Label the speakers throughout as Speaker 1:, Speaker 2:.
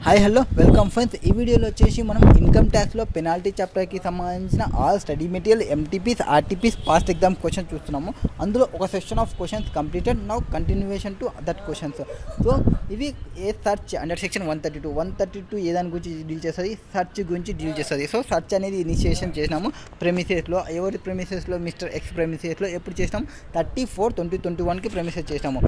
Speaker 1: Hi hello welcome friends. ఈ వీడియోలో వచ్చేసి మనం ఇన్కమ్ ట్యాక్స్లో పెనాల్టీ చాప్టర్కి సంబంధించిన all study material MTPs RTPs past exam questions చూస్తున్నాము. అందులో ఒక section of questions completed, now continuation to that questions. So ఇవి a search under section 132 A దాని గురించి డీల్ చేస్తుంది, సర్చ్ గురించి డీల్ చేస్తుంది. సో సర్చ్ అనేది ఇనిషియేషన్ చేసినాము ప్రెమిసెస్లో. ఎవరి ప్రెమిసెస్లో? Mister X ప్రెమిసెస్లో. ఎప్పుడు చేసినాము? 34/2021కి ప్రెమిసెస్ చేసినాము.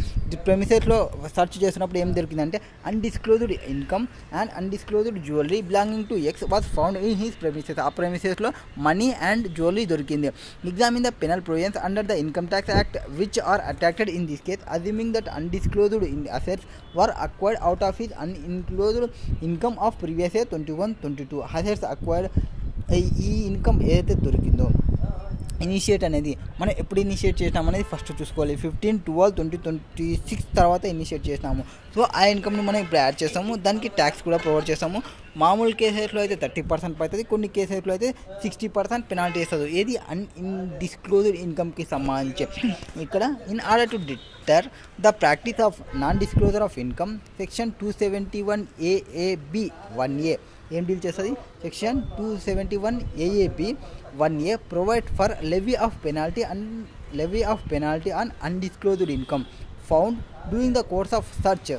Speaker 1: ప్రెమిసెస్లో సర్చ్ చేసినప్పుడు ఏం దొరికిందంటే undisclosed income and undisclosed jewelry belonging to X was found in his premises. ఆ ప్రెమిసెస్లో మనీ అండ్ జ్యువెలరీ దొరికింది. Examine the penal provisions under the Income Tax Act which are attracted in this case, assuming that undisclosed assets were acquired out of his unenclosed income of previous year 21-22. assets acquired, ఈ income ఏదైతే దొరికిందో initiate అనేది మనం ఎప్పుడు initiate చేసినాము అనేది first చూసుకోవాలి. 15/12/2026 తర్వాత initiate చేసినాము. సో ఆ ఇన్కమ్ని మనం ఇప్పుడు యాడ్ చేస్తాము, దానికి ట్యాక్స్ కూడా ప్రొవైడ్ చేస్తాము. మామూలు కేసెస్లో అయితే 30% పడుతుంది, కొన్ని కేసెస్లో అయితే 60% పెనాల్టీ వేస్తుంది. ఏది అన్డిస్క్లోజ్డ్ ఇన్కమ్కి సంబంధించి. ఇక్కడ in order to deter the practice of non disclosure of income section 271 AAB 1A ఏం డీల్ చేస్తుంది? Section 271 AAB 1A provide for levy of penalty on undisclosed income found during the course of search.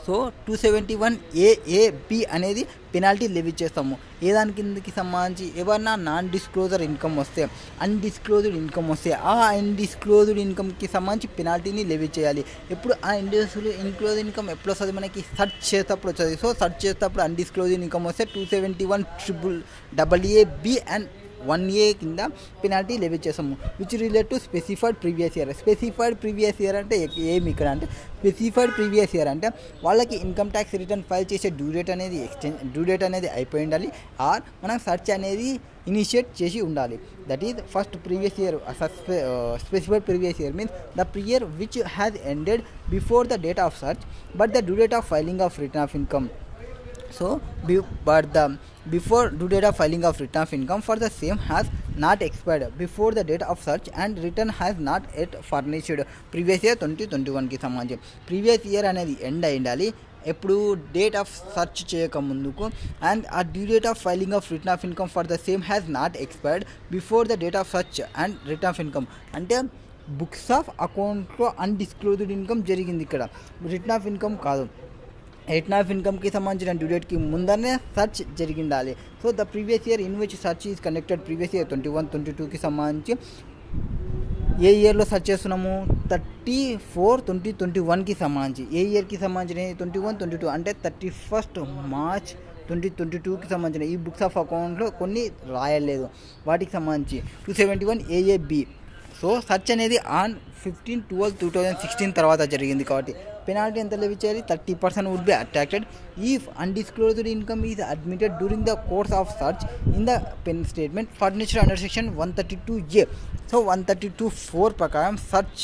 Speaker 1: So 271 AAB అనేది penalty levy చేస్తాము. ఏ దాని కిందకి సంబంధించి ఎవరన్నా non disclosure income వస్తే, undisclosed income వస్తే ఆ అన్డిస్క్లోజ్డ్ ఇన్కమ్కి సంబంధించి పెనాల్టీని లెవీ చేయాలి. ఎప్పుడు ఆ ఇన్క్లోజ్డ్ ఇన్కమ్ ఎప్పుడు వస్తుంది? మనకి సర్చ్ చేసేటప్పుడు వస్తుంది. సో సర్చ్ చేసేటప్పుడు అన్డిస్క్లోజ్డ్ ఇన్కమ్ వస్తే 271AAB అండ్ 1A కింద పెనాల్టీ లెవీ చేస్తాము. Which relate to specified previous year. Specified previous year అంటే ఏమి ఇక్కడ అంటే, స్పెసిఫైడ్ ప్రీవియస్ ఇయర్ అంటే వాళ్ళకి ఇన్కమ్ ట్యాక్స్ రిటర్న్ ఫైల్ చేసే డ్యూ డేట్ అనేది అయిపోయి ఉండాలి, ఆర్ మనం సర్చ్ అనేది ఇనిషియేట్ చేసి ఉండాలి. That is first previous year. Specified previous year means the year which has ended before the date of search but the due date of filing of return of income. So but the before due date of filing of return of income for the same has not expired before the date of search and return has not yet furnished previous year 2021కి సంబంధించి. Previous year అనేది end అయి ఉండాలి ఎప్పుడు? Date of search చేయక ముందుకు. And ఆ due date of filing of return of income for the same has not expired before the date of search and return of income. అంటే books of అకౌంట్లో undisclosed income జరిగింది, ఇక్కడ return of income కాదు. Return of ఇన్కమ్కి సంబంధించిన due డేట్కి ముందరనే search జరిగిండాలి. So the previous year in which search is conducted previous year 21-22కి సంబంధించి ఏ ఇయర్లో సర్చ్ చేస్తున్నాము? 34/2021కి సంబంధించి. ఏ ఇయర్కి సంబంధించిన 21-22 అంటే 31 మార్చ్ 2022కి సంబంధించిన ఈ బుక్స్ ఆఫ్ అకౌంట్లో కొన్ని రాయలేదు, వాటికి సంబంధించి 271 AAB. సో సర్చ్ అనేది ఆన్ 15/12/2016 తర్వాత జరిగింది కాబట్టి పెనాల్టీ ఎంత లెవీ చేయాలి? 30% would be attracted if undisclosed income is admitted during the course of search in the pen statement furnished under section 132A. So 132(4) ప్రకారం సర్చ్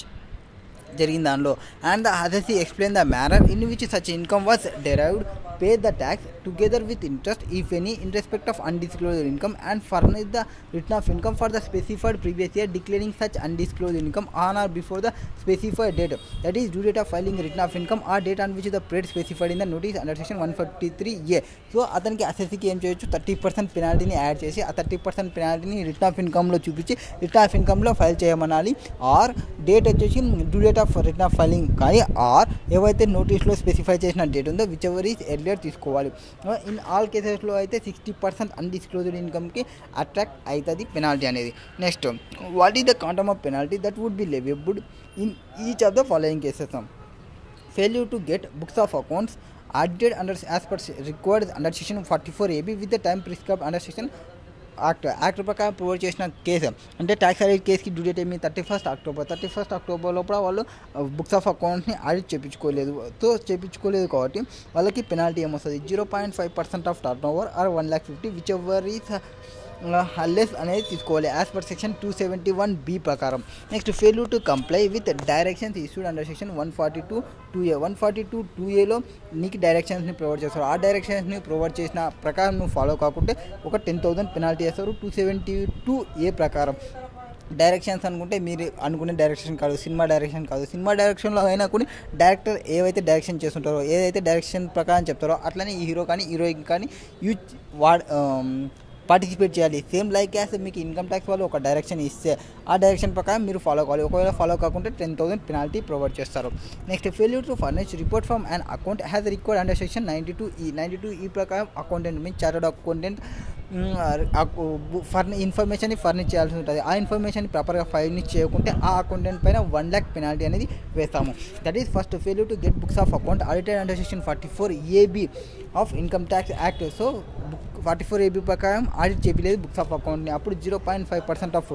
Speaker 1: జరిగిన దానిలో and the authority explain the manner in which such income was derived, pay the tax together with interest if any in respect of undisclosed income and furnish the return of income for the specified previous year declaring such undisclosed income on or before the specified date, that is due date of filing return of income or date on which the ప్రేట్ specified in the notice under section 143A. So అతనికి అసెస్కి ఏం చేయొచ్చు? 30% పెనాల్టీని add చేసి ఆ 30% పెనాల్టీని return of ఇన్కమ్లో చూపించి return of ఇన్కమ్లో ఫైల్ చేయమనాలి. ఆర్ డేట్ వచ్చేసి due date of return of filing కానీ, ఆర్ ఏవైతే నోటీస్లో స్పెసిఫై చేసిన డేట్ ఉందో విచ్ ఎవర్ ఈజ్ ఎర్లియర్ తీసుకోవాలి. ఇన్ ఆల్ కేసెస్లో అయితే 60% అన్డిస్క్లోజ్డ్ ఇన్కమ్కి అట్రాక్ట్ అవుతుంది పెనాల్టీ అనేది. Next, what is the quantum of penalty that would be leviable in each of the following cases? Failure to get books of accounts audited under as per required under section 44AB with the time prescribed under section act ప్రకారం provide చేసిన case. అంటే tax audit కేసుకి due date ఏమి? 31 October లోపల వాళ్ళు books of అకౌంట్ని audit చేయించుకోలేదు కాబట్టి వాళ్ళకి పెనాల్టీ ఏమొస్తుంది? 0.5% of turnover or 1,50,000 whichever is less అనేది తీసుకోవాలి యాజ్ పర్ సెక్షన్ 271B ప్రకారం. Next, failure to comply with directions issued under section 142(2A). 142(2Aలో నీకు డైరెక్షన్స్ని ప్రొవైడ్ చేస్తారు. ఆ డైరెక్షన్స్ని ప్రొవైడ్ చేసిన ప్రకారం నువ్వు ఫాలో కాకుంటే ఒక 10,000 పెనాల్టీ వేస్తారు 272A ప్రకారం. డైరెక్షన్స్ అనుకుంటే మీరు అనుకునే డైరెక్షన్ కాదు, సినిమా డైరెక్షన్ కాదు. సినిమా డైరెక్షన్లో అయినా కూడా డైరెక్టర్ ఏవైతే డైరెక్షన్ చేస్తుంటారో, ఏదైతే డైరెక్షన్ ప్రకారం చెప్తారో అట్లనే ఈ హీరో కానీ హీరోయిన్ కానీ యూజ్ పార్టిసిపేట్ చేయాలి. సేమ్ లైక్ యాజ్ మీకు ఇన్కమ్ ట్యాక్స్ వాళ్ళు ఒక డైరెక్షన్ ఇస్తే ఆ డైరెక్షన్ ప్రకారం మీరు ఫాలో కావాలి. ఒకవేళ ఫాలో కాకుంటే 10,000 పెనాల్టీ ప్రొవైడ్ చేస్తారు. Next failure to furnish report from and account has required under section 92E ప్రకారం అకౌంటెంట్ మీన్స్ చార్టర్డ్ అకౌంటెంట్ ఇన్ఫర్మేషన్ని ఫర్నిష్ చేయాల్సి ఉంటుంది. ఆ ఇన్ఫర్మేషన్ ప్రాపర్గా ఫర్నిష్ చేయకుంటే ఆ అకౌంటెంట్ పైన 1 lakh పెనాల్టీ అనేది వేస్తాము. That is first failure to get books of account audited under section 44AB of income tax act. So 44AB ప్రకారం ఆడిట్ చేయలేదు బుక్స్ ఆఫ్ అకౌంట్ని. అప్పుడు 0.5% of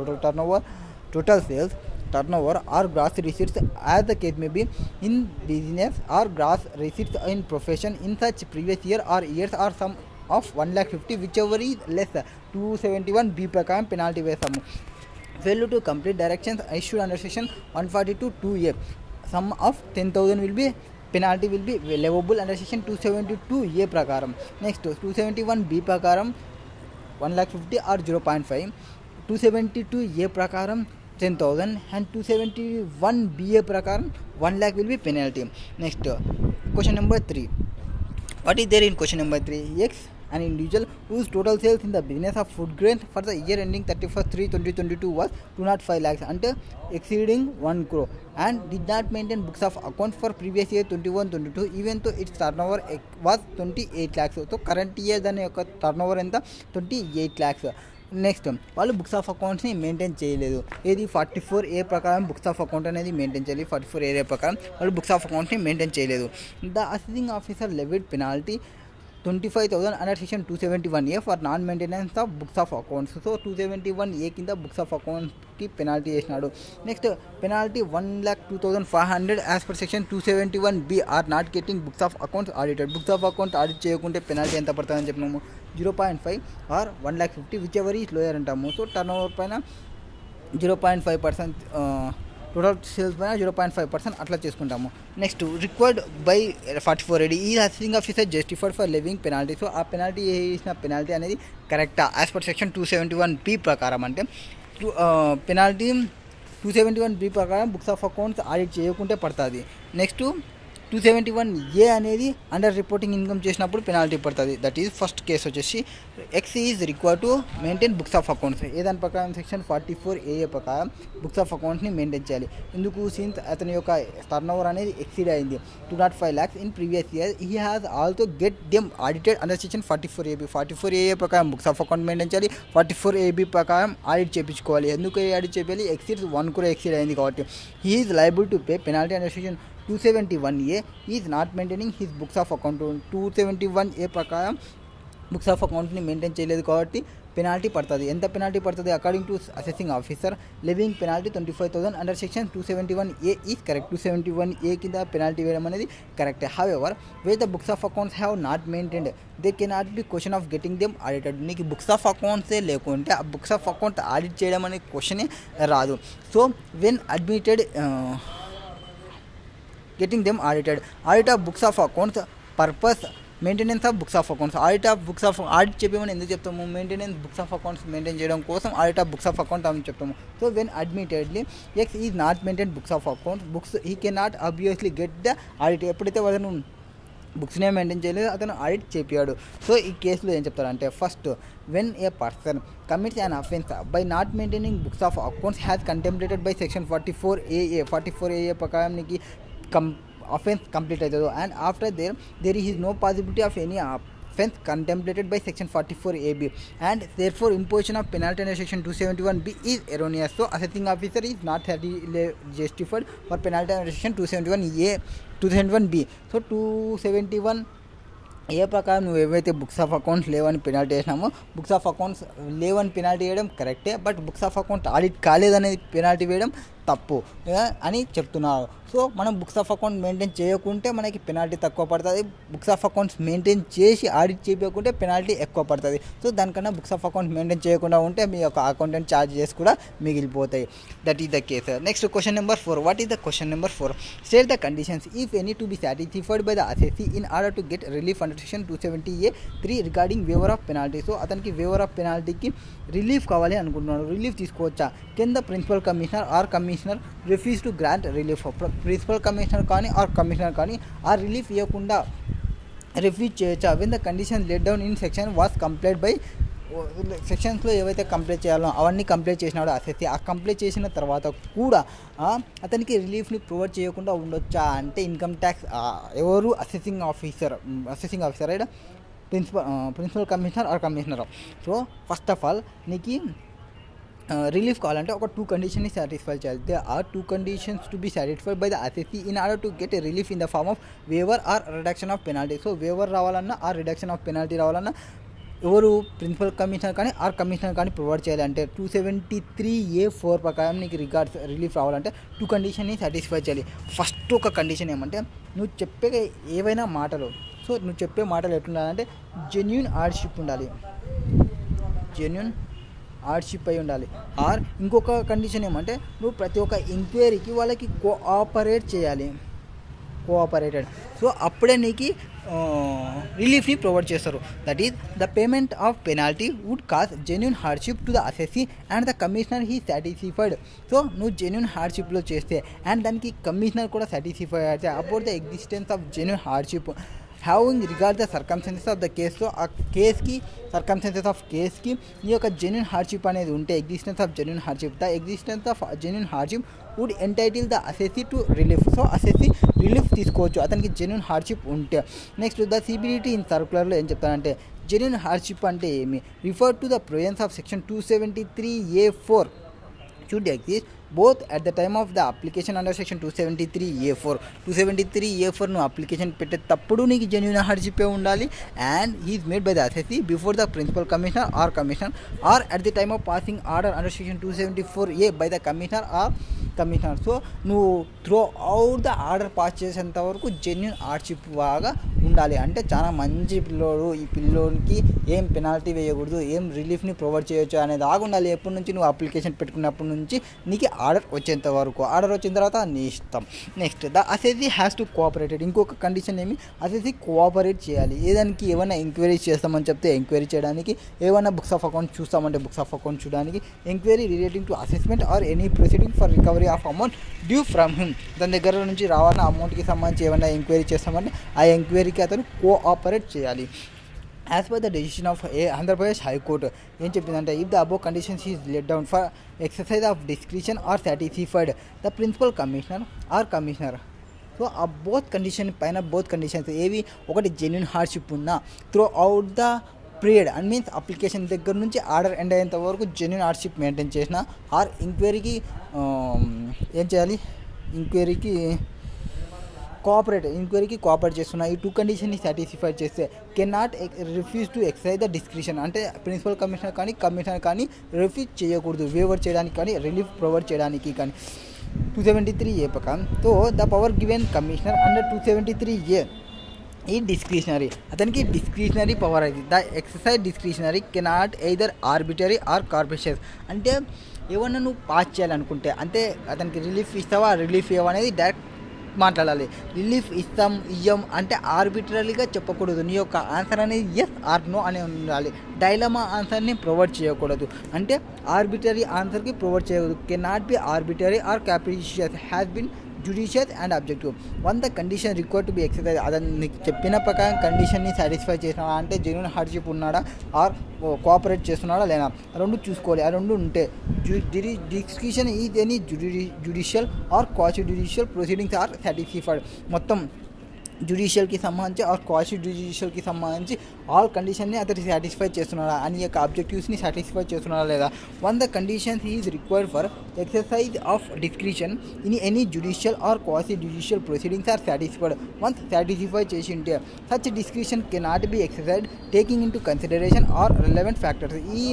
Speaker 1: total sales, turnover or gross receipts as the case may be in business or gross receipts in profession in such previous year or years or sum of 1,50,000 whichever is less. 271B ప్రకారం penalty వేస్తాము. Failure to complete directions issued under section 142(2)A sum of 10,000 will be penalty will be leviable under section 272A ప్రకారం. Next 271B ప్రకారం 1,50,000 or 0.5, 272A ప్రకారం 10,000 and 271BA ప్రకారం 1 lakh will be penalty. Next question number 3. What is there in question number 3? X, an individual whose total sales in the business of food grains for the year ending 31st/3/2022 was 205 lakhs అంటే exceeding 1 crore and did not maintain books of accounts for previous year 21-22 even though its turnover was 28 lakhs. So current year దాని యొక్క turnover ఎంత 28 lakhs. Next వాళ్ళు books of అకౌంట్స్ని maintain చేయలేదు. ఏది 44A ప్రకారం books of account అనేది maintain చేయాలి. 44A ప్రకారం వాళ్ళు బుక్స్ ఆఫ్ అకౌంట్ని మెయింటైన్ చేయలేదు. The assessing officer levied penalty 25,000 under section 271A for non maintenance of books of accounts. So 271A కింద బుక్స్ ఆఫ్ అకౌంట్కి పెనాల్టీ చేసినాడు. Next penalty 1,02,500 as per section 271B or not getting books of accounts audited. Books of account audit చేయకుంటే penalty ఎంత పడుతుందని చెప్పినాము 0.5 or 1,50,000 whichever is lower అంటాము. So turnover పైన 0.5%, total sales పైన 0.5% అట్లా చేసుకుంటాము. నెక్స్ట్ రిక్వైర్డ్ బై 44AD ఈ assessing officer justified for living penalty. So ఆ పెనాల్టీ వేసిన పెనాల్టీ అనేది కరెక్టా యాజ్ పర్ సెక్షన్ 271B ప్రకారం. అంటే పెనాల్టీ 271B ప్రకారం బుక్స్ ఆఫ్ అకౌంట్స్ ఆడిట్ చేయకుంటే పడుతుంది. నెక్స్ట్ 271A అనేది అండర్ రిపోర్టింగ్ ఇన్కమ్ చేసినప్పుడు పెనాల్టీ పడుతుంది. దట్ ఈజ్ ఫస్ట్ కేసు వచ్చేసి X is required to maintain books of accounts. ఏదాని ప్రకారం సెక్షన్ 44A ప్రకారం బుక్స్ ఆఫ్ అకౌంట్స్ని మెయింటైన్ చేయాలి. ఎందుకు సిన్స్ అతని యొక్క టర్న్ ఓవర్ అనేది ఎక్సీడ్ అయింది 205 lakhs in previous year. He has also get them audited under section 44AB. 44A ప్రకారం బుక్స్ ఆఫ్ అకౌంట్ మెయింటైన్ చేయాలి. 44AB ప్రకారం ఆడిట్ చేయించుకోవాలి. ఎందుకు ఆడిట్ చేయాలి? ఎక్సీడ్ 1 crore ఎక్సీడ్ అయింది కాబట్టి. He is liable to pay penalty under section 271A is not maintaining his books of account. 271A ప్రకారం books of అకౌంట్ని మెయింటైన్ చేయలేదు కాబట్టి పెనాల్టీ పడుతుంది. ఎంత పెనాల్టీ పడుతుంది? According to assessing officer living penalty 25,000 under section 271A is correct. 271A కింద penalty వేయడం అనేది correct. However wear the books of accounts have not maintained they cannot be question of getting them audited. నీకు books of అకౌంట్సే లేకుంటే ఆ books of account audit చేయడం అనే క్వశ్చనే రాదు. So when admitted getting them audited. Audit of books of accounts purpose maintenance of books of accounts. Audit చెప్పేమని ఎందుకు చెప్తాము? Maintenance books of accounts maintain చేయడం కోసం audit of books of account అని చెప్తాము. So when admittedly X is not maintain books of accounts books he can not obviously get the audit. ఎప్పుడైతే అతను బుక్స్నే maintain చేయలేదు అతను ఆడిట్ చేపియాడు. సో ఈ కేసులో ఏం చెప్తారంటే first when a person commits an offence by not maintaining books of accounts has contempted by section 44AA. 44AA ప్రకారం నీకు offense complete అవుతుంది. And after there is no possibility of any offense contemplated by section 44AB and therefore imposition of penalty under section 271B is erroneous. So assessing officer is not justified for penalty under section 271B. So 271A ప్రకారం నువ్వు ఏవైతే books of accounts లేవని penalty వేసినామో books of accounts లేవని penalty వేయడం కరెక్టే. But books of account audit కాలేదనేది penalty వేయడం తప్పు అని చెప్తున్నారు. సో మనం బుక్స్ ఆఫ్ అకౌంట్ మెయింటైన్ చేయకుంటే మనకి పెనాల్టీ తక్కువ పడుతుంది. బుక్స్ ఆఫ్ అకౌంట్స్ మెయింటైన్ చేసి ఆడిట్ చేయకుంటే పెనాల్టీ ఎక్కువ పడుతుంది. సో దానికన్నా బుక్స్ ఆఫ్ అకౌంట్ మెయింటైన్ చేయకుండా ఉంటే మీ యొక్క అకౌంటెంట్ ఛార్జెస్ కూడా మిగిలిపోతాయి. That is the case. Next question number 4. What is the question number 4? State the conditions if any to be satisfied by the assessee in order to get relief under section 270A(3) regarding waiver of penalty. So అతనికి waiver of పెనాల్టీకి relief కావాలి అనుకుంటున్నాడు. Relief తీసుకోవచ్చా? Can the principal commissioner or commissioner refuse to grant relief? Principal commissioner కానీ or commissioner కానీ ఆ relief ఇవ్వకుండా refuse చేయొచ్చా? When the condition let down in section was complete by సెక్షన్స్లో ఏవైతే కంప్లీట్ చేయాలో అవన్నీ కంప్లీట్ చేసినాడు అసెసీ. ఆ కంప్లీట్ చేసిన తర్వాత కూడా అతనికి రిలీఫ్ని ప్రొవైడ్ చేయకుండా ఉండొచ్చా అంటే ఇన్కమ్ ట్యాక్స్ ఎవరు assessing officer right, principal commissioner or commissioner. So first of all నీకు రిలీఫ్ కావాలంటే ఒక 2 కండిషన్ని సాటిస్ఫై చేయాలి. ఆ 2 conditions to be satisfied by the assessee in order to get a relief in the form of waiver or reduction of penalty. So waiver రావాలన్నా ఆ reduction of penalty రావాలన్నా ఎవరు ప్రిన్సిపల్ కమిషనర్ కానీ ఆర్ కమిషనర్ కానీ provide చేయాలంటే 273A(4) ప్రకారం నీకు relief రావాలంటే 2 కండిషన్ని సాటిస్ఫై చేయాలి. ఫస్ట్ ఒక కండిషన్ ఏమంటే నువ్వు చెప్పే ఏవైనా మాటలు, సో నువ్వు చెప్పే మాటలు ఎట్లుండాలంటే జెన్యూన్ హార్డ్షిప్ ఉండాలి, జెన్యూన్ హార్డ్షిప్ అయి ఉండాలి. ఆర్ ఇంకొక కండిషన్ ఏమంటే నువ్వు ప్రతి ఒక్క ఎంక్వైరీకి వాళ్ళకి కోఆపరేట్ చేయాలి, కోఆపరేటెడ్. సో అప్పుడే నీకు రిలీఫ్ని ప్రొవైడ్ చేస్తారు. That is the payment of penalty would cause genuine hardship to the assessee and the commissioner he satisfied. So నువ్వు జెన్యూన్ హార్డ్షిప్లో చేస్తే అండ్ దానికి కమిషనర్ కూడా సాటిస్ఫై అయితే about the existence of genuine hardship having regard the circumstances of the case. So ఆ కేస్కి circumstances of కేస్కి నీ యొక్క జెన్యూన్ హార్డ్షిప్ అనేది ఉంటే existence of genuine hardship, the existence of genuine hardship would entitle the assessee to relief. So assessee relief తీసుకోవచ్చు అతనికి genuine hardship ఉంటే. Next the CBDT in సర్క్యులర్లో ఏం చెప్తానంటే జెన్యూన్ హార్డ్షిప్ అంటే ఏమి? Refer to the provisions of section 273A(4) should exist both at the time of the application under section 273A(4). 273A(4) నువ్వు application పెట్టేటప్పుడు నీకు జెన్యూన్ హార్డ్షిప్ ఉండాలి and is made by the assessee before the principal commissioner or commissioner or at the time of passing order under section 274A by the commissioner or commissioner. So నువ్వు throughout the order pass చేసేంత వరకు genuine hardship బాగా ఉండాలి. అంటే చాలా మంచి పిల్లోడు, ఈ పిల్లోడికి ఏం పెనాల్టీ వేయకూడదు, ఏం రిలీఫ్ని ప్రొవైడ్ చేయొచ్చు అనేది ఆగుండాలి. ఎప్పటి నుంచి నువ్వు అప్లికేషన్ పెట్టుకున్నప్పటి నుంచి నీకు ఆర్డర్ వచ్చేంత వరకు. ఆర్డర్ వచ్చిన తర్వాత నీ ఇష్టం. Next the assessee has to cooperated. ఇంకొక కండిషన్ ఏమి? అసెసీ కోఆపరేట్ చేయాలి. ఏదానికి ఏమైనా ఎంక్వైరీ చేస్తామని చెప్తే ఎంక్వైరీ చేయడానికి, ఏమైనా బుక్స్ ఆఫ్ అకౌంట్ చూస్తామంటే బుక్స్ ఆఫ్ అకౌంట్ చూడడానికి, enquiry relating to assessment or any proceeding for recovery of amount due from him. దాని దగ్గర నుంచి రావాలన్న అమౌంట్కి సంబంధించి ఏమైనా ఎంక్వైరీ చేస్తామంటే ఆ ఎంక్వైరీకి అతను కోఆపరేట్ చేయాలి. As per the decision of Andhra Pradesh high court ఏం చెప్పిందంటే if the above conditions is let down for exercise of discretion or satisfied the principal commissioner or commissioner. So ఆ బోత్ కండిషన్ పైన బోత్ కండిషన్స్ ఏవి? ఒకటి జెన్యూన్ హార్డ్షిప్ ఉన్న throughout the period and means application దగ్గర నుంచి order end అయ్యేంత వరకు genuine hardship maintain చేసిన ఆర్ ఎంక్వైరీకి ఏం చేయాలి? ఎంక్వైరీకి కోఆపరేట్ చేస్తున్నా. ఈ 2 కండిషన్ని సాటిస్ఫై చేస్తే can not refuse to exercise the discretion. అంటే ప్రిన్సిపల్ కమిషనర్ కానీ కమిషనర్ కానీ రిఫ్యూజ్ చేయకూడదు వేవర్ చేయడానికి కానీ రిలీఫ్ ప్రొవైడ్ చేయడానికి కానీ 273A ప్రకారం. So the power given commissioner under 273A ఈ డిస్క్రిషనరీ, అతనికి డిస్క్రిషనరీ పవర్ అది. The exercise discretionary cannot either arbitrary are corporation. అంటే ఏమన్నా నువ్వు పాస్ చేయాలనుకుంటే అంటే అతనికి రిలీఫ్ ఇస్తావా రిలీఫ్ ఇవ్వవు అనేది డైరెక్ట్ మాట్లాడాలి. రిలీఫ్ ఇయ్యం అంటే ఆర్బిటరీగా చెప్పకూడదు. నీ యొక్క ఆన్సర్ అనేది ఎస్ ఆర్ నో అని ఉండాలి. డైలమా ఆన్సర్ని ప్రొవైడ్ చేయకూడదు. అంటే ఆర్బిటరీ ఆన్సర్కి ప్రొవైడ్ చేయకూడదు. Can not be arbitrary or capricious, has been judicious and objective. The condition required to be exercise. అతను చెప్పిన ప్రకారం కండిషన్ని సాటిస్ఫై చేసినాడా అంటే జెన్యూన్ హార్డ్షిప్ ఉన్నాడా ఆర్ కోఆపరేట్ చేస్తున్నాడా లేదా, రెండు చూసుకోవాలి. ఆ రెండు ఉంటే discretion is any judicial or quasi judicial proceedings are satisfied. మొత్తం జ్యుడిషియల్కి సంబంధించి ఆర్ క్వాసి జ్యుడిషియల్కి సంబంధించి ఆల్ కండిషన్ని అతను సాటిస్ఫై చేస్తున్నాడా అని యొక్క ఆబ్జెక్టివ్స్ని సాటిస్ఫై చేస్తున్నాడా లేదా. One the conditions is required for exercise of discretion in any judicial or quasi judicial proceedings are satisfied. Once satisfy చేసి ఉంటే such discretion cannot be exercise taking into consideration are relevant factors. ఈ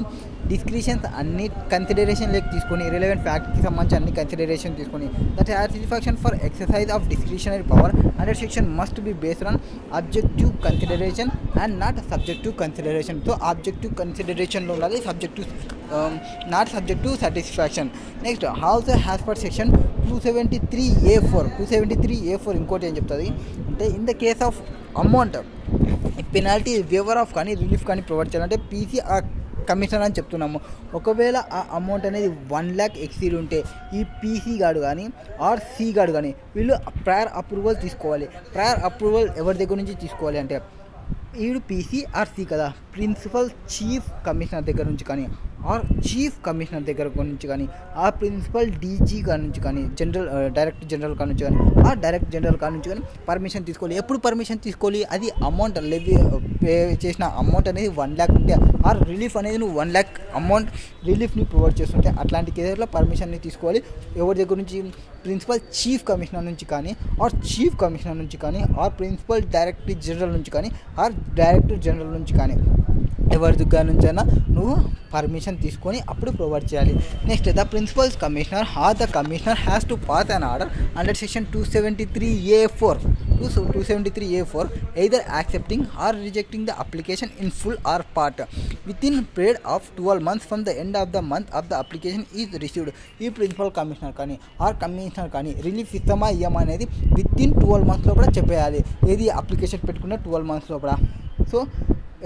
Speaker 1: discretions అన్ని consideration లెక్క తీసుకొని relevant ఫ్యాక్ట్కి సంబంధించి అన్ని consideration తీసుకొని that satisfaction for exercise of discretionary power under section must be based on objective consideration and not subjective consideration. So objective కన్సిడరేషన్లో ఉండాలి, subjective not subjective satisfaction. Next also has per section 273A4. 273A4 ఇంకోటి ఏం చెప్తుంది అంటే in the case of amount penalty waiver of కానీ relief కానీ provide చేయాలంటే PC commissioner అని చెప్తున్నాము. ఒకవేళ ఆ అమౌంట్ అనేది 1 lakh ఎక్సీడ్ ఉంటే ఈ పీసీ గాడు కానీ ఆర్ సి గాడు కానీ వీళ్ళు ప్రయర్ అప్రూవల్ తీసుకోవాలి. ప్రయర్ అప్రూవల్ ఎవరి దగ్గర నుంచి తీసుకోవాలి అంటే వీడు పీసీ ఆర్ సి కదా, ప్రిన్సిపల్ చీఫ్ కమిషనర్ దగ్గర నుంచి కానీ ఆర్ చీఫ్ కమిషనర్ దగ్గర నుంచి కానీ ఆ ప్రిన్సిపల్ డీజీ కాడ నుంచి కానీ డైరెక్టర్ జనరల్ కాడ నుంచి కానీ ఆ డైరెక్టర్ జనరల్ కాడ నుంచి కానీ పర్మిషన్ తీసుకోవాలి. ఎప్పుడు పర్మిషన్ తీసుకోవాలి? అది అమౌంట్ పే చేసిన అమౌంట్ అనేది 1 lakh ఉంటే ఆర్ రిలీఫ్ అనేది నువ్వు 1 lakh అమౌంట్ రిలీఫ్ని ప్రొవైడ్ చేస్తుంటే అట్లాంటి కేసులో పర్మిషన్ని తీసుకోవాలి. ఎవరి దగ్గర నుంచి? ప్రిన్సిపల్ చీఫ్ కమిషనర్ నుంచి కానీ ఆర్ చీఫ్ కమిషనర్ నుంచి కానీ ఆర్ ప్రిన్సిపల్ డైరెక్టర్ జనరల్ నుంచి కానీ ఆర్ డైరెక్టర్ జనరల్ నుంచి కానీ ఎవరి దగ్గర నుంచైనా నువ్వు పర్మిషన్ తీసుకొని అప్పుడు ప్రొవైడ్ చేయాలి. Next the principal commissioner or the commissioner has to pass an order under section 273A4 either accepting or rejecting the application in full or part within period of 12 months from the end of the month of the application is received. ఈ principal commissioner కానీ or commissioner కానీ relief ఇస్తామా ఇయ్యమా అనేది within 12 months లోపల చెప్పేయాలి. ఏది application పెట్టుకున్న 12 months లోపల. So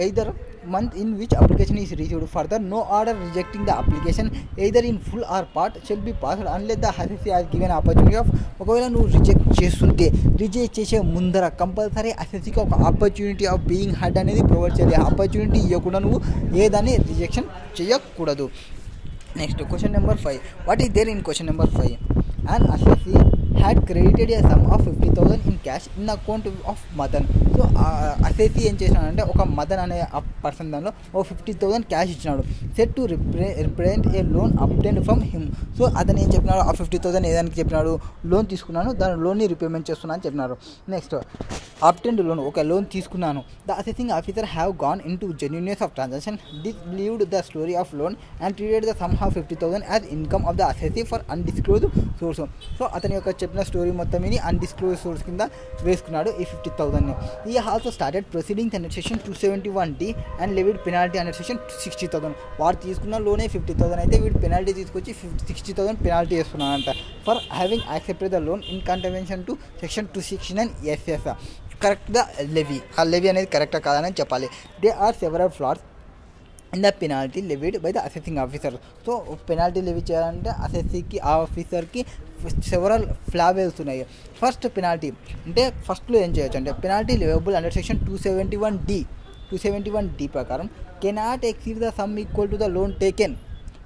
Speaker 1: either month in which application is received. Further, no order rejecting the application either in full or part shall be passed unless the assessee has given opportunity of. ఒకవేళ నువ్వు reject చేసే ముందర compulsory అసెసీకి ఒక opportunity of being heard అనేది provide చేయాలి. Opportunity ఇవ్వకుండా నువ్వు ఏదాన్ని రిజెక్షన్ చేయకూడదు. Next question number 5. What is there in question number 5? An assessee had credited a sum of 50,000 in cash in the account of Madan. So assessee ఏం చేసినాడంటే ఒక మదన్ అనే పర్సన్ దానిలో ఓ 50,000 క్యాష్ ఇచ్చినాడు. Set to represent a loan obtained from him. So అతను ఏం చెప్పినాడు? ఆ 50,000 ఏదానికి చెప్పినాడు? లోన్ తీసుకున్నాను, దాని లోన్ని రీపేమెంట్ చేస్తున్నా అని చెప్పినారు. నెక్స్ట్ అబ్టెండ్ లోన్, ఒక లోన్ తీసుకున్నాను. The assessing officer have gone into genuineness of transaction, disbelieved the story of loan and treated the sum of 50,000 as income of the assessee for undisclosed source. So అతని యొక్క చెప్పిన story మొత్తం ఇది అన్డిస్క్లోజ్ source కింద వేసుకున్నాడు ఈ 50,000ని. ఈ also started proceedings under section 271D and levied penalty under section 60,000. వాడు తీసుకున్న లోనే 50,000 అయితే వీడు పెనాల్టీ తీసుకొచ్చి 60,000 పెనాల్టీ వేస్తున్నాడంట for having accepted the loan in contravention to section 269 SS. కరెక్ట్గా లెవీ, ఆ లెవీ అనేది కరెక్టా కాదని చెప్పాలి. There are several flats in the penalty levied by the assessing officer. So penalty levy చేయాలంటే అసెసీకి ఆ ఆఫీసర్కి సెవరల్ ఫ్లావేల్స్ ఉన్నాయి. ఫస్ట్ పెనాల్టీ అంటే ఫస్ట్లో ఏం చేయొచ్చు అంటే పెనాల్టీ లెవబుల్ అండర్ సెక్షన్ 271D ప్రకారం cannot exceed the sum equal to the loan taken.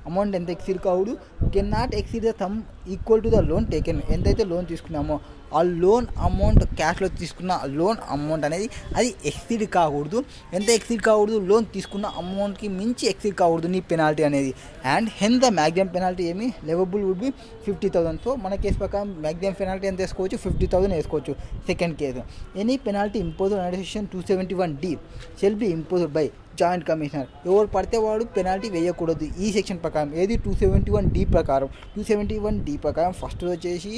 Speaker 1: Amount ఎంత ఎక్సీడ్ కావుడు? Cannot exceed the sum equal to the loan taken. ఎంతైతే లోన్ తీసుకున్నామో ఆ లోన్ అమౌంట్ క్యాష్లో తీసుకున్న లోన్ అమౌంట్ అనేది అది ఎక్సీడ్ కాకూడదు. ఎంత ఎక్సీడ్ కాకూడదు? లోన్ తీసుకున్న అమౌంట్కి మించి ఎక్సీడ్ కాకూడదు నీ పెనాల్టీ అనేది. And hen the maximum penalty ఏమి లెవబుల్ వుడ్ బి 50,000. సో మన కేసు ప్రకారం మ్యాక్సిమం పెనాల్టీ ఎంత వేసుకోవచ్చు? 50,000 వేసుకోవచ్చు. Second case any penalty imposed under section 271D shall be imposed by joint commissioner. ఎవరు పడితే వాడు పెనాల్టీ వేయకూడదు ఈ సెక్షన్ ప్రకారం. ఏది 271D ప్రకారం. 271D ప్రకారం ఫస్ట్ వచ్చేసి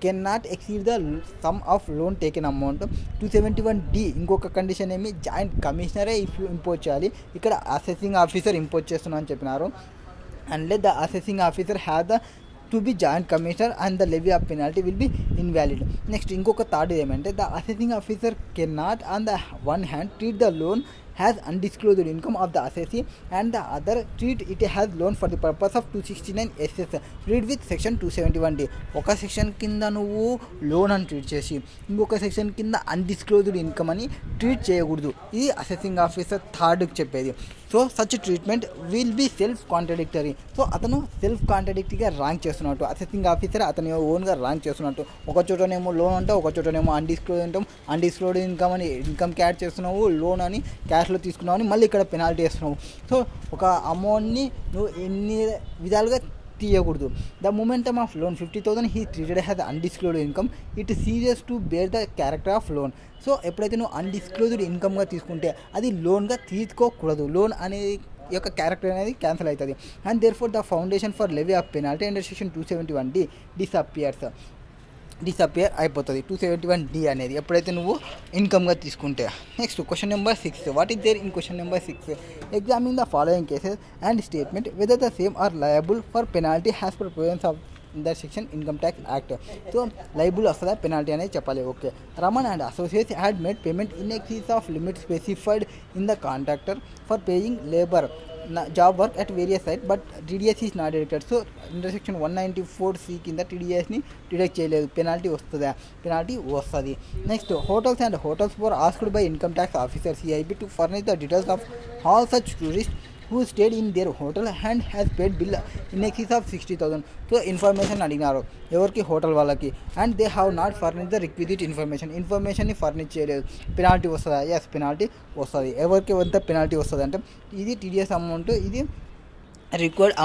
Speaker 1: can not exceed the sum of loan taken amount. 271D ఇంకొక కండిషన్ ఏమి జాయింట్ కమిషనరే ఇంపోజ్ చేయాలి. ఇక్కడ అసెసింగ్ ఆఫీసర్ ఇంపోజ్ చేస్తున్నా అని చెప్పినారు. Unless the assessing officer have the to be joint commissioner and the levy of penalty will B invalid. Next ఇంకొక third ఏమంటే the assessing officer can not on the one hand treat the loan has undisclosed income of the assessee and the other treat it has loan for the purpose of 269 SS. Read with section 271D. ఒక section కింద నువ్వు loan అని treat చేసి ఇంకొక section కింద undisclosed income అని treat చేయకూడదు. ఇది అసెసింగ్ ఆఫీసర్ థర్డ్కి చెప్పేది. So such treatment will be self contradictory. So అతను సెల్ఫ్ కాంట్రడిక్టరీగా ర్యాంక్ చేస్తున్నట్టు, అసెసింగ్ ఆఫీసర్ అతని ఓన్గా ర్యాంక్ చేస్తున్నట్టు. ఒక చోటనేమో లోన్ అంటావు, ఒక చోటనేమో అన్డిస్క్లోజ్ అంటాం. అన్డిస్క్లోజ్డ్ ఇన్కమ్ అని ఇన్కమ్కి యాడ్ చేస్తున్నావు, లోన్ అని క్యాష్ క్యాష్లో తీసుకున్నావు అని మళ్ళీ ఇక్కడ పెనాల్టీ వేస్తున్నావు. సో ఒక అమౌంట్ని నువ్వు ఎన్ని విధాలుగా తీయకూడదు. The momentum of loan 50,000 he treated has undisclosed income it ceases to bear the character of loan. So ఎప్పుడైతే నువ్వు అన్డిస్క్లోజ్డ్ ఇన్కమ్గా తీసుకుంటే అది లోన్గా తీసుకోకూడదు. లోన్ అనేది యొక్క క్యారెక్టర్ అనేది క్యాన్సిల్ అవుతుంది. And therefore the foundation for levy of penalty under section 271D disappear అయిపోతుంది. 271D అనేది ఎప్పుడైతే నువ్వు ఇన్కమ్గా తీసుకుంటే. Next question number 6. What is there in question number 6? Examine the following cases and statement whether the same are liable for penalty has per provisions of that section income tax act. So liable వస్తుందా penalty అనేది చెప్పాలి. Okay, Raman and associates had made payment in excess of limit specified in the contractor for paying labour job work at various site but TDS is not deducted. So under section 194C కింద టీడీఎస్ని deduct చేయలేదు. Penalty వస్తుందా? Penalty వస్తుంది. Next hotels and hotels for asked by income tax officer CIB to furnish the details of all such tourist who stayed in their hotel and has paid bill in excess of 60,000. So information అడిగినారు ఎవరికి? Hotel వాళ్ళకి. And they have not furnish the requisite ఇన్ఫర్మేషన్ని furnish చేయలేదు. Penalty వస్తుందా? Yes, penalty వస్తుంది. ఎవరికి ఎంత penalty వస్తుంది అంటే ఇది టీడీఎస్ అమౌంట్, ఇది రిక్వైర్డ్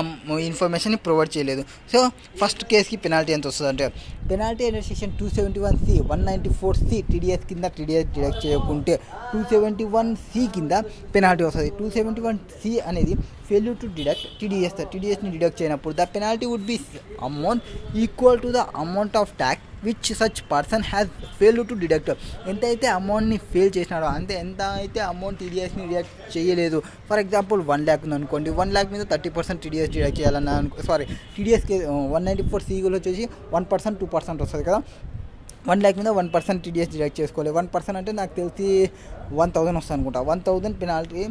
Speaker 1: ఇన్ఫర్మేషన్ని ప్రొవైడ్ చేయలేదు. సో ఫస్ట్ కేసుకి పెనాల్టీ ఎంత వస్తుంది అంటే penalty under section 271C 194C TDS కింద టీడీఎస్ డిడక్ట్ చేయకుంటే 271C కింద పెనాల్టీ వస్తుంది. 271C అనేది ఫెయిల్యూర్ టు డిడక్ట్ టీడీఎస్ని డిడక్ట్ చేయనప్పుడు the penalty would B amount equal to the amount of tax which such person has fail to deduct. ఎంతైతే అమౌంట్ని fail చేసినాడో ఎంత అయితే అమౌంట్ టీడీఎస్ని డిడక్ట్ చేయలేదు. ఫర్ ఎగ్జాంపుల్ 1 lakh ఉందనుకోండి, 1 lakh మీద 30% టీడీఎస్ డిడక్ట్ చేయాలన్నా టీడీఎస్కి 194C వచ్చేసి 1%, 2% వస్తుంది కదా. 1 lakh మీద 1% టీడీఎస్ డిడక్ట్ చేసుకోవాలి. 1% అంటే నాకు తెలిసి 1,000 వస్తుంది అనుకుంటా. 1,000 పెనాల్టీ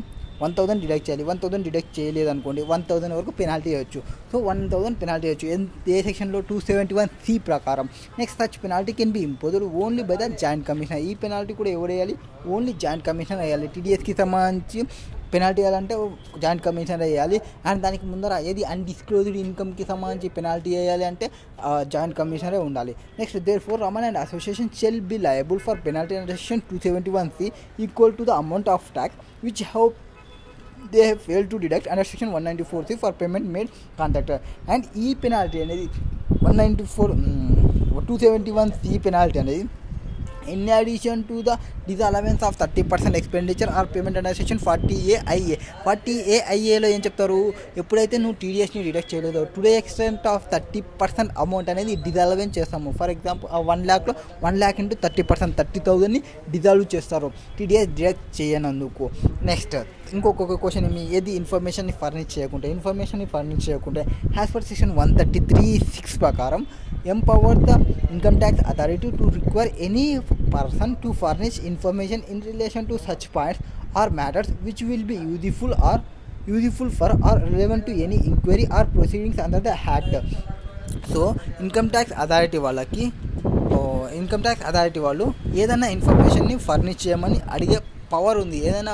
Speaker 1: 1,000 డిడక్ట్ చేయాలి. 1,000 డిడక్ట్ చేయలేదు అనుకోండి, 1,000 వరకు పెనాల్టీ ఇవ్వచ్చు. సో 1,000 పెనాల్టీ ఇవ్వచ్చు ఏ సెక్షన్లో? 271C ప్రకారం. Next such penalty can be imposed only by the joint commissioner. ఈ పెనాల్టీ కూడా ఎవరు వేయాలి? ఓన్లీ జాయింట్ కమిషనర్ వేయాలి. టీడీఎస్కి సంబంధించి పెనాల్టీ వేయాలంటే జాయింట్ కమిషనర్ వేయాలి. అండ్ దానికి ముందర ఏది అన్డిస్క్లోజ్డ్ ఇన్కమ్కి సంబంధించి పెనాల్టీ వేయాలి అంటే జాయింట్ కమిషనరే ఉండాలి. Next therefore Raman and association shall be liable for penalty under section 271C equal to the amount of tax which have they have failed to deduct under section 194C for payment made contractor. And ఈ penalty అనేది 271C penalty అనేది in addition to the disallowance of 30% expenditure or payment under section 40AIA. 40AIAలో ఏం చెప్తారు? ఎప్పుడైతే నువ్వు టీడీఎస్ని deduct చేయలేదో to the extent of 30% amount అనేది డిజాల్వెన్స్ చేస్తాము. ఫర్ ఎగ్జాంపుల్ ఆ 1 lakhలో 1 lakh ఇంటూ 30% 30,000ని డిజాల్వ్ చేస్తారు టీడీఎస్ డిడక్ట్ చేయనందుకు. నెక్స్ట్ ఇంకొక క్వశ్చన్ ఏది? ఇన్ఫర్మేషన్ని ఫర్నిష్ చేయకుంటే యాజ్ పర్ సెక్షన్ 133(6) ప్రకారం empower the income tax authority to require any person to furnish information in relation to such points or matters which will be useful for or relevant to any inquiry or proceedings under the act. So income tax authority వాళ్ళు ఏదైనా ఇన్ఫర్మేషన్ని furnish చేయమని అడిగే power ఉంది. ఏదైనా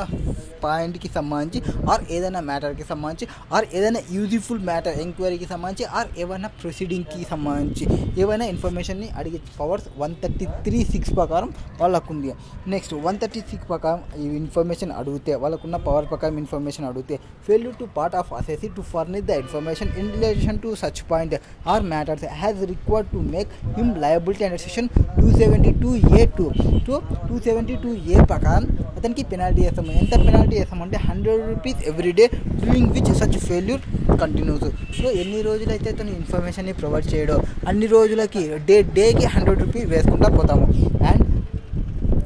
Speaker 1: పాయింట్కి సంబంధించి are ఏదైనా మ్యాటర్కి సంబంధించి ఆర్ ఏదైనా యూజ్ఫుల్ మ్యాటర్ ఎంక్వైరీకి సంబంధించి ఆర్ ఏమైనా ప్రొసీడింగ్కి సంబంధించి ఏవైనా ఇన్ఫర్మేషన్ని అడిగే పవర్స్ 133(6) ప్రకారం వాళ్ళకు ఉంది. నెక్స్ట్ 136 ప్రకారం ఈ ఇన్ఫర్మేషన్ అడిగితే వాళ్ళకున్న పవర్ ప్రకారం ఇన్ఫర్మేషన్ అడిగితే failure to part of assessee to furnish the information in relation to such point or matters has required to make him liability under section 272A2. So 272A ప్రకారం అతనికి penalty చేస్తాము. ఎంత penalty చేస్తామంటే 100 rupees every day doing which such failure continuous. So ఎన్ని రోజులైతే తను ఇన్ఫర్మేషన్ని provide చేయడో అన్ని రోజులకి డేకి 100 rupees వేసుకుంటా పోతాము. అండ్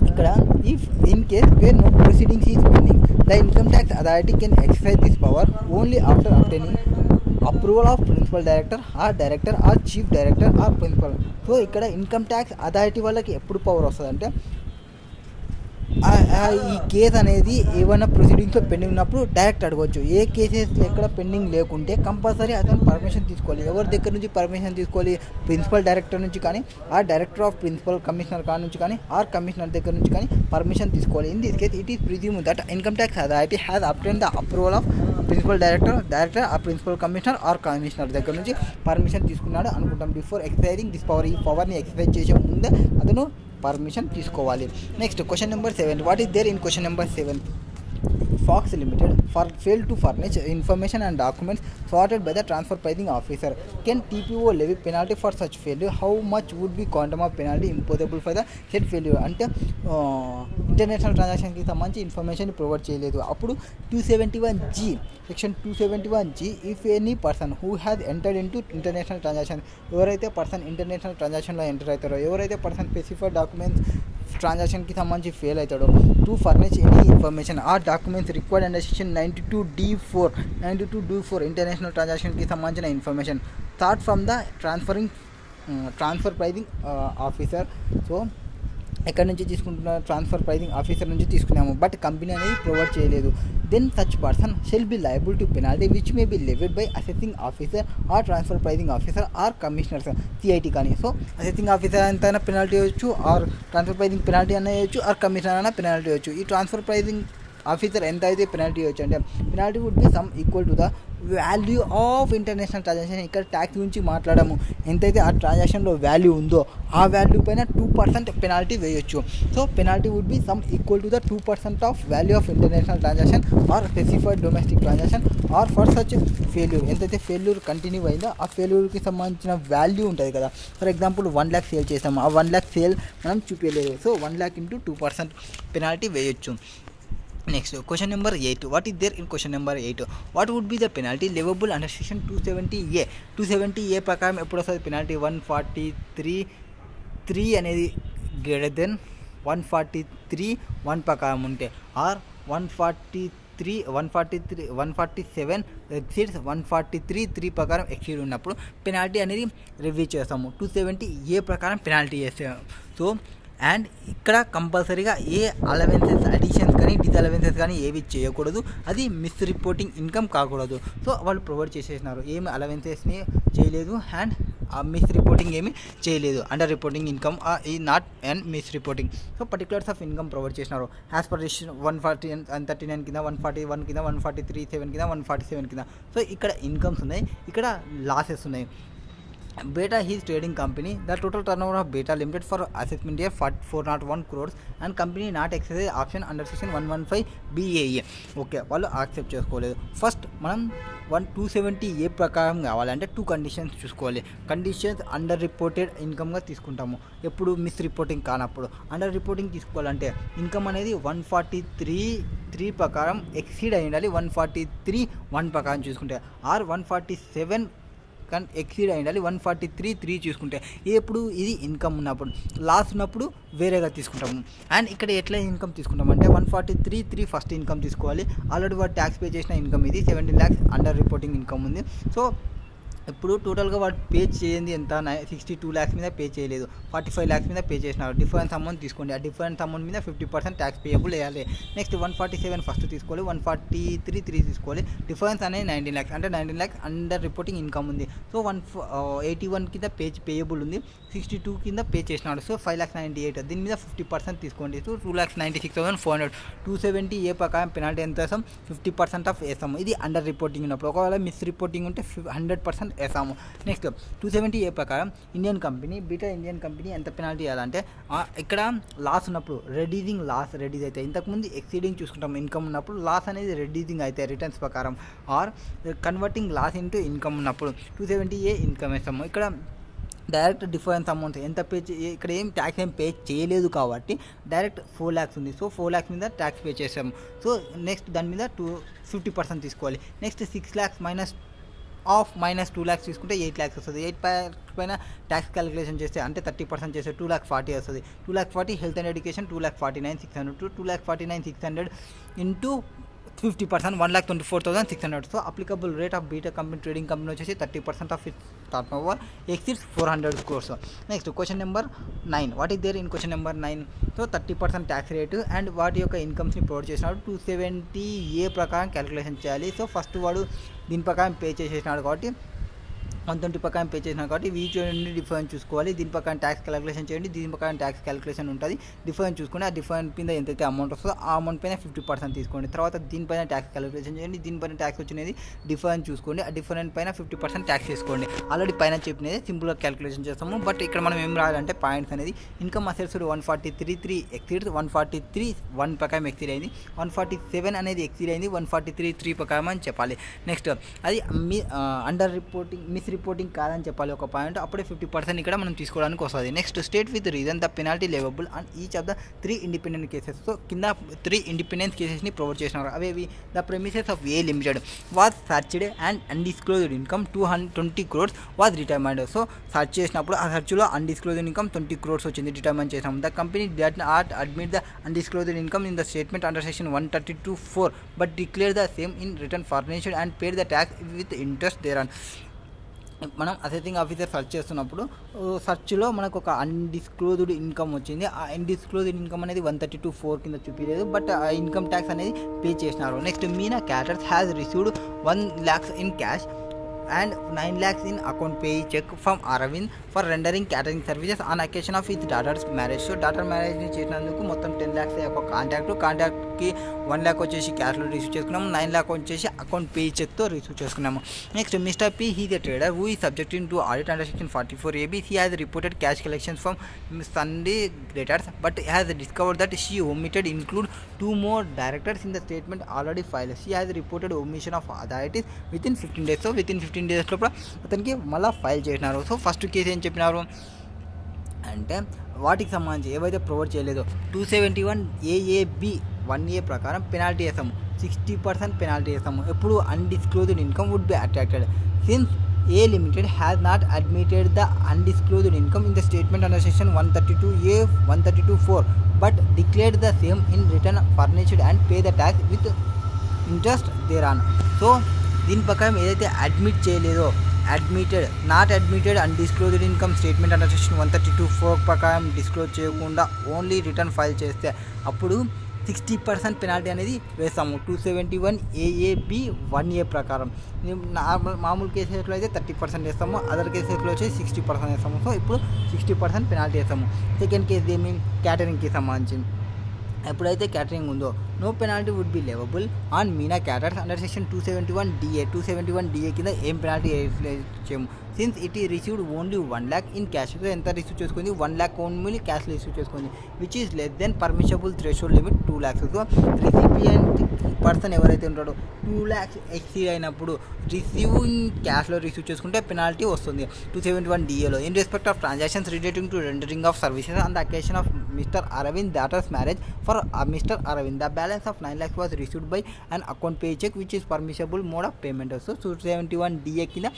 Speaker 1: ఇక్కడ if in case where no proceedings is pending the income tax authority can exercise this power only after obtaining approval of principal director or chief director or principal. So ఇక్కడ income tax authority వాళ్ళకి ఎప్పుడు power వస్తుందంటే ఈ case అనేది ఏమైనా ప్రొసీడింగ్స్లో pending ఉన్నప్పుడు direct అడగవచ్చు. ఏ cases ఎక్కడ పెండింగ్ లేకుంటే కంపల్సరీ అతను పర్మిషన్ తీసుకోవాలి. ఎవరి దగ్గర నుంచి పర్మిషన్ తీసుకోవాలి? ప్రిన్సిపల్ డైరెక్టర్ నుంచి కానీ or director of principal commissioner కాడ నుంచి కానీ ఆర్ కమిషనర్ దగ్గర నుంచి కానీ పర్మిషన్ తీసుకోవాలి. In this case it is presume that income tax authority has obtain the approval of principal director or principal commissioner దగ్గర నుంచి పర్మిషన్ తీసుకున్నాడు అనుకుంటాం. బిఫోర్ ఎక్సర్సైజింగ్ దిస్ పవర్, ఈ పవర్ని ఎక్సర్సైజ్ చేసే ముందే అతను పర్మిషన్ తీసుకోవాలి. Next question number 7. What is there in question number 7? Fox Limited failed to furnish information and documents sorted by the transfer pricing officer. Can TPO levy penalty for such failure? How much would be quantum of penalty imposable for the said failure? అంటే international ట్రాన్సాక్షన్కి సంబంధించి information provide చేయలేదు. అప్పుడు 271G section 271G if any person who has entered into international transaction, ఎవరైతే person international ట్రాన్సాక్షన్లో enter అవుతారో, ఎవరైతే person specified documents ట్రాన్సాక్షన్కి సంబంధించి ఫెయిల్ అవుతాడో, to furnish any information or documents required under section 92D4 international ట్రాన్సాక్షన్కి సంబంధించిన information sought from the transfer pricing officer. So ఎక్కడి నుంచి తీసుకుంటున్న ట్రాన్స్ఫర్ ప్రైజింగ్ ఆఫీసర్ నుంచి తీసుకున్నాము, బట్ కంపెనీ అనేది ప్రొవైడ్ చేయలేదు. Then such person shall be liable to penalty which may be levied by assessing officer or transfer pricing officer or commissioners CIT కానీ. So assessing officer ఎంతైనా penalty ఇవ్వచ్చు, or transfer pricing penalty అన్న ఇవ్వచ్చు, are commissioner అయినా penalty ఇవ్వచ్చు. ఈ transfer pricing officer ఎంత అయితే పెనాల్టీ ఇవ్వచ్చు అంటే penalty would be sum equal to the value of international transaction. ఇక్కడ ట్యాక్స్ గురించి మాట్లాడము, ఎంతైతే ఆ ట్రాన్సాక్షన్లో వాల్యూ ఉందో ఆ వాల్యూ పైన 2% పెనాల్టీ వేయొచ్చు. So penalty would be sum equal to the 2% of value of international transaction or specified domestic transaction or for such failure. ఎంతైతే ఫెయిల్యూర్ కంటిన్యూ అయిందో ఆ ఫెయిల్యూర్కి సంబంధించిన వాల్యూ ఉంటుంది కదా. ఫర్ ఎగ్జాంపుల్ 1 lakh సేల్ చేసాము, ఆ 1 lakh సేల్ మనం చూపించలేదు, సో 1 lakh into 2% పెనాల్టీ వేయొచ్చు. Next, question number 8. What is there in question number 8? What would be the penalty leviable under section 270A? 270A ప్రకారం ఎప్పుడు వస్తుంది పెనాల్టీ? 143 అనేది గ్రేటర్ దెన్ 143 ప్రకారం ఉంటే, ఆర్ 147 ఎక్సీడ్స్ 143 ప్రకారం ఎక్సీడ్ ఉన్నప్పుడు పెనాల్టీ అనేది రివ్యూ చేస్తాము. 270A ప్రకారం పెనాల్టీ చేస్తాము. సో అండ్ ఇక్కడ కంపల్సరీగా ఏ అలవెన్సెస్ అడిషన్స్ కానీ డిసలవెన్సెస్ కానీ ఏవి చేయకూడదు, అది మిస్ రిపోర్టింగ్ ఇన్కమ్ కాకూడదు. సో వాళ్ళు ప్రొవైడ్ చేసేసినారు, ఏమి అలవెన్సెస్ని చేయలేదు అండ్ మిస్ రిపోర్టింగ్ ఏమి చేయలేదు, అండర్ రిపోర్టింగ్ ఇన్కమ్ ఈ not and miss reporting. So particulars of income provide చేసినారు యాజ్ పర్ 139 కింద, 141 కింద, 143(7) కింద, 147 కింద. సో ఇక్కడ ఇన్కమ్స్ ఉన్నాయి, ఇక్కడ లాసెస్ ఉన్నాయి. Beta is trading company. The total turnover of Beta Limited for assessment year 401 crores and company not exercise option under section 115 BAE. Okay, వాళ్ళు యాక్సెప్ట్ చేసుకోలేదు. ఫస్ట్ మనం 270A ప్రకారం కావాలంటే 2 కండిషన్స్ చూసుకోవాలి. కండిషన్స్ అండర్ రిపోర్టెడ్ ఇన్కమ్గా తీసుకుంటాము ఎప్పుడు miss reporting కానప్పుడు. Under reporting తీసుకోవాలంటే ఇన్కమ్ అనేది 143 ప్రకారం ఎక్సీడ్ అయి ఉండాలి, 143(1) ప్రకారం చూసుకుంటే, ఆర్ 147 కానీ ఎక్సీడ్ అయి ఉండాలి, 143(3) చూసుకుంటే. ఎప్పుడు ఇది ఇన్కమ్ ఉన్నప్పుడు, లాస్ ఉన్నప్పుడు వేరేగా తీసుకుంటాము. అండ్ ఇక్కడ ఎట్లా ఇన్కమ్ తీసుకుంటామంటే 143(3) ఫస్ట్ ఇన్కమ్ తీసుకోవాలి. ఆల్రెడీ వాడు ట్యాక్స్ పే చేసిన ఇన్కమ్ ఇది 17 lakhs అండర్ రిపోర్టింగ్ ఇన్కమ్ ఉంది. సో ఇప్పుడు టోటల్గా వాడు పే చేయండి ఎంత, 62 lakhs మీద పే చేయలేదు, 45 lakhs మీద పే చేసినారు. డిఫరెన్స్ అమౌంట్ తీసుకోండి, ఆ డిఫరెన్స్ అమౌంట్ మీద 50% ట్యాక్స్ పేయబుల్ వేయాలి. నెక్స్ట్ 147 ఫస్ట్ తీసుకోవాలి, 143(3) తీసుకోవాలి. డిఫరెన్స్ అనేది 19 lakhs, అంటే 19 lakhs అండర్ రిపోర్టింగ్ ఇన్కమ్ ఉంది. సో 181 కింద పేయబుల్ ఉంది, 62 కింద పే చేసినాడు. సో 5,98,000, దీని మీద 50% తీసుకోండి. సో 2,96,400. 270A ప్రకారం పెనాల్టీ ఎంత వేస్తాం? 50% ఆఫ్ వేస్తాము. ఇది అండర్ రిపోర్టింగ్ ఉన్నప్పుడు. ఒకవేళ మిస్ రిపోర్టింగ్ ఉంటే 100% వేసాము. నెక్స్ట్ 270A ప్రకారం Indian company, beta Indian company ఎంత పెనాల్టీ ఇవ్వాలంటే, ఇక్కడ లాస్ ఉన్నప్పుడు రెడ్యూస్ అయితే, ఇంతకుముందు ఎక్సీడింగ్ చూసుకుంటాం ఇన్కమ్ ఉన్నప్పుడు, లాస్ అనేది రెడ్యూసింగ్ అయితే రిటర్న్స్ ప్రకారం, or converting loss into income ఉన్నప్పుడు 270A ఇన్కమ్ వేస్తాము. ఇక్కడ డైరెక్ట్ డిఫరెన్స్ అమౌంట్ ఎంత పే ఇక్కడ ఏం ట్యాక్స్ ఏం పే చేయలేదు కాబట్టి డైరెక్ట్ 4 lakhs ఉంది. సో 4 lakhs మీద ట్యాక్స్ పే చేసాము. సో నెక్స్ట్ దాని మీద 50% తీసుకోవాలి. నెక్స్ట్ 6 lakhs మైనస్ 2 lakhs తీసుకుంటే 8 lakhs వస్తుంది. 8 పైన ట్యాక్స్ క్యాలిక్యులేషన్ చేస్తే అంటే 30% చేస్తే 2,40,000 వస్తుంది. 2,40,000 health and education 2,49,600. 2,49,600 into 50%, 1,24,600. So applicable rate of Beta company trading company వచ్చేసి 30% of it turnover exceeds 400 crores. Next question number 9. What is there in question number 9? So 30% tax rate and వాటి యొక్క ఇన్కమ్స్ని provide చేసినాడు. 270A ప్రకారం calculation చేయాలి. So first వాడు దీని ప్రకారం pay చేసేసినాడు కాబట్టి 120 ప్రకారం పే చేసినా కాబట్టి వీటి నుండి డిఫరెన్స్ చూసుకోవాలి. దీని ప్రకారం ట్యాక్స్ క్యాలిక్యులేషన్ చేయండి. దీని ప్రకారం ట్యాక్స్ క్యాలిక్యులేషన్ ఉంటుంది. డిఫరెన్స్ చూసుకొని ఆ డిఫరెన్స్ మీద ఎంతైతే అమౌంట్ వస్తుందో ఆ అమౌంట్ పైన 50% తీసుకోండి. తర్వాత దీనిపైన ట్యాక్స్ క్యాలిక్యులేషన్ చేయండి. దీనిపైన ట్యాక్స్ వచ్చినది డిఫరెన్స్ చూసుకోండి. ఆ డిఫరెన్స్ పైన 50% ట్యాక్స్ తీసుకోండి. ఆల్రెడీ పైన చెప్పినది సింపుల్గా క్యాలిక్యులేషన్ చేస్తాము. బట్ ఇక్కడ మనం ఏం రాయాలంటే పాయింట్స్ అనేది ఇన్కమ్ అసెట్స్ 143 ఎక్సీడ్ 143 ప్రకారం ఎక్సీడ్ అయింది. 147 అనేది ఎక్సీడ్ అయింది. 143 ప్రకారం అని చెప్పాలి. నెక్స్ట్ అది అండర్ రిపోర్టింగ్ కాదని చెప్పాలి ఒక పాయింట్. అప్పుడే 50% ఇక్కడ మనం తీసుకోవడానికి వస్తుంది. Next state with reason the penalty leviable and each of the 3 independent cases. So కింద 3 ఇండిపెండెన్స్ కేసెస్ని ప్రొవైడ్ చేసినారు. అవేవి the premises of a limited was searched and undisclosed income 220 crores was determined. So search చేసినప్పుడు ఆ సర్చ్లో undisclosed income 20 crores వచ్చింది, determine చేసాం. The company did not admit the undisclosed income in the statement under section 132(4) but declare the same in return furnished and paid the tax with interest thereon. మనం assessing officer search చేస్తున్నప్పుడు సర్చ్లో మనకు ఒక undisclosed income వచ్చింది. ఆ undisclosed income అనేది 132(4) కింద చూపించలేదు, బట్ ఆ ఇన్కమ్ ట్యాక్స్ అనేది పే చేసినారు. Next Meena caterers has received 1 lakhs in cash and 9 lakhs in account pay check from Aravind for rendering catering services on occasion of his daughter's marriage. So daughter మ్యారేజ్ని చేసినందుకు మొత్తం 10 lakhs ఒక కాంటాక్ట్కి 1 lakh వచ్చేసి క్యాష్లో receive చేసుకున్నాము, 9 lakh వచ్చేసి account pay చెక్తో receive చేసుకున్నాము. Next mister P he's a trader who is subjecting to audit under section 44AB. He has reported cash collections from Sunday creditors but has discovered that she omitted include 2 more directors in the statement already filed. She has reported omission of authorities within 15 days. So within 15 days లోపల అతనికి మళ్ళీ file చేసినారు. So first case ఏం చెప్పినారు అంటే వాటికి సంబంధించి ఏవైతే ప్రొవైడ్ చేయలేదో 271 AAB 1A ప్రకారం పెనాల్టీ వేస్తాము, 60% పెనాల్టీ వేస్తాము. ఎప్పుడు undisclosed income would be attracted since A Limited has not admitted the undisclosed income in the statement under section 132A 132(4) but declared the same in return furnished and pay the tax with interest thereon. సో దీని ప్రకారం ఏదైతే admit చేయలేదో not admitted undisclosed income statement under section 132(4) ప్రకారం disclose చేయకుండా only return file చేస్తే అప్పుడు 60% penalty అనేది వేస్తాము 271 AAB 1A ప్రకారం. మామూలు కేసెస్లో అయితే 30% వేస్తాము, అదర్ కేసెస్లో వచ్చి 60% వేస్తాము. సో ఇప్పుడు 60% పెనాల్టీ వేస్తాము. సెకండ్ కేసు ఏమి క్యాటరింగ్కి సంబంధించి ఎప్పుడైతే క్యాటరింగ్ ఉందో no penalty would be leviable on Meena caterers under section 271DA కింద ఏం పెనాల్టీ చేయము సిన్స్ ఇట్ ఈ received only 1 lakh in cash. ఎంత రిసీవ్ చేసుకుంది 1 lakh ఓన్లీ క్యాష్లో రిసీవ్ చేసుకుంది which is less than permissible threshold limit 2 lakhs. So recipient person ఎవరైతే ఉంటాడో 2 lakhs ఎక్సీడ్ అయినప్పుడు రిసీవింగ్ క్యాష్లో రిసీవ్ చేసుకుంటే పెనాల్టీ వస్తుంది 271DAలో. In respect of transactions relating to rendering of services on the occasion of Mr. Aravind daughter's marriage for Mr. Aravind the balance of 9 lakhs was received by an account pay check which is permissible mode of payment. So 271DA కింద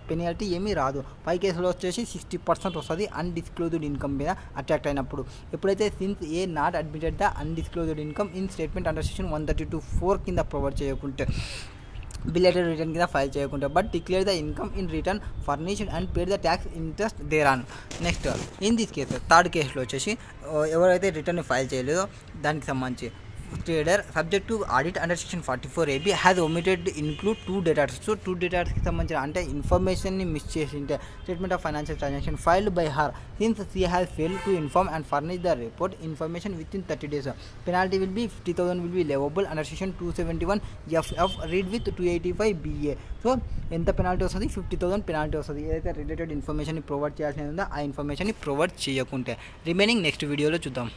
Speaker 1: penalty ఏమీ రాదు. పై కేసులో వచ్చేసి 60% వస్తుంది undisclosed income మీద attract అయినప్పుడు. ఎప్పుడైతే since A not admitted the undisclosed income in statement under section 132(4) కింద ప్రొవైడ్ చేయకుంటే బిలేటెడ్ రిటర్న్ కింద ఫైల్ చేయకుండా but declare the income in return furnished and paid the tax interest thereon. Next in this case third కేసులో వచ్చేసి ఎవరైతే return file చేయలేదో దానికి సంబంధించి trader subject to audit under section 44AB has omitted include 2 debtors. So 2 debtorsకి సంబంధించిన అంటే ఇన్ఫర్మేషన్ని మిస్ చేసి ఉంటే statement of financial transaction filed by her since she has failed to inform and furnish the report information within 30 days. Penalty will be 50,000 will be leviable under section 271FF read with 285BA. So ఎంత penalty వస్తుంది 50,000 penalty వస్తుంది ఏదైతే related ఇన్ఫర్మేషన్ని provide చేయాల్సింది ఉందో ఆ ఇన్ఫర్మేషన్ని provide చేయకుంటే. రిమైనింగ్ నెక్స్ట్ వీడియోలో చూద్దాం.